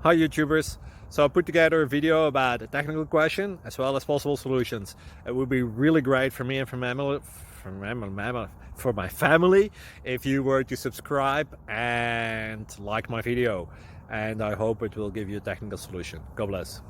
Hi YouTubers! So I put together a video about a technical question as well as possible solutions. It would be really great for me and for my family if you were to subscribe and like my video, and I hope it will give you a technical solution. God bless.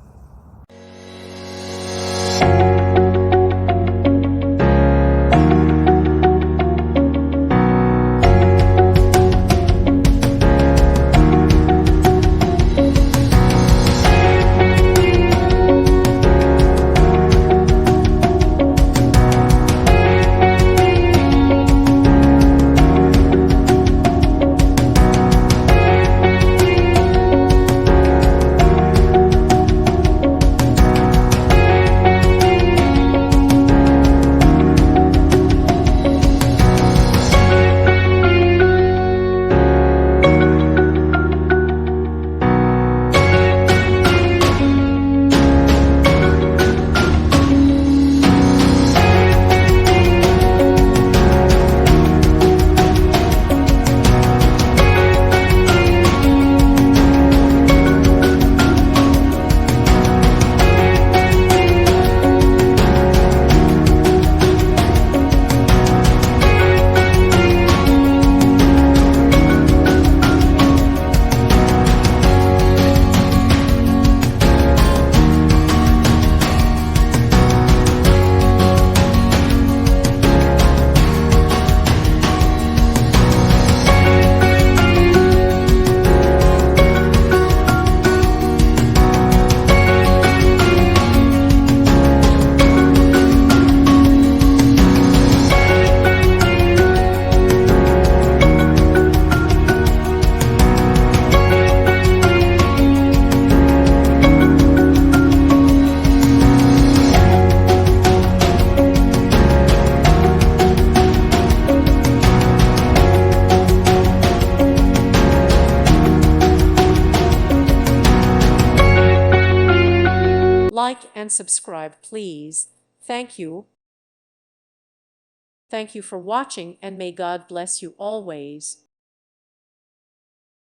Like and subscribe, please. Thank you. Thank you for watching, and may God bless you always.